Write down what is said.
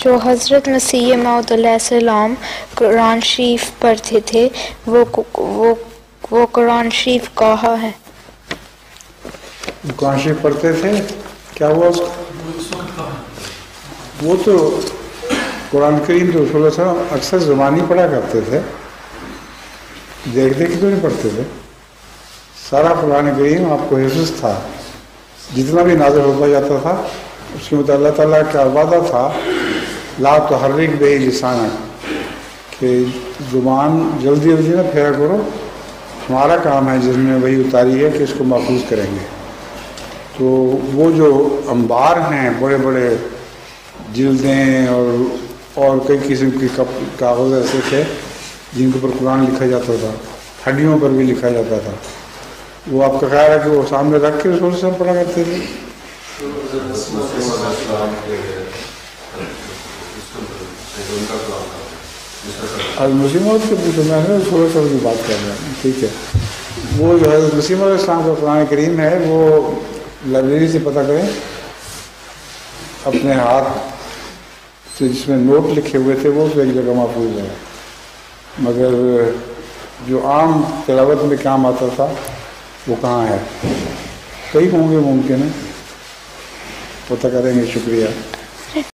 جو حضرت مسیح موعود علیہ السلام قرآن شریف پڑھتے تھے وہ قرآن شریف کہاں ہے؟ قرآن شریف پڑھتے تھے، کیا ہوا اس کا؟ وہ تو قرآن کریم تو رسول اللہ صلی اللہ علیہ وسلم اکثر زبانی پڑھا کرتے تھے، دیکھ دیکھ تو نہیں پڑھتے تھے. سارا قرآن کریم آپ کو حفظ تھا، جتنا بھی نازل ہوتا جاتا تھا اس کے مطابق اللہ تعالیٰ کا وعدہ تھا لا تحرک بہ لسانک، کہ زبان جلدی جلدی نہ پھیرا کرو، ہمارا کام ہے جس میں وہی اتاری ہے کہ اس کو محفوظ کریں گے. تو وہ جو انبار ہیں بڑے بڑے جلدیں اور کئی قسم کے کاغذ ایسے تھے جن کے اوپر قرآن لکھا جاتا تھا، ہڈیوں پر بھی لکھا جاتا تھا. وہ آپ کا خیال ہے کہ وہ سامنے رکھ کے رسول سے پڑھا کرتے تھے؟ مسلم عورت سے پوچھو، میں نے تھوڑا سا کی بات کر رہا ہوں. ٹھیک ہے، وہ جو ہے مسلم علیہ السلام کا قرآن کریم ہے وہ لائبریری سے پتہ کریں، اپنے ہاتھ سے جس میں نوٹ لکھے ہوئے تھے وہ تو ایک جگہ محفوظ ہے، مگر جو عام تلاوت میں کام آتا تھا وہ کہاں ہے؟ کئی ہوں گے، ممکن ہے، پتہ کریں گے. شکریہ.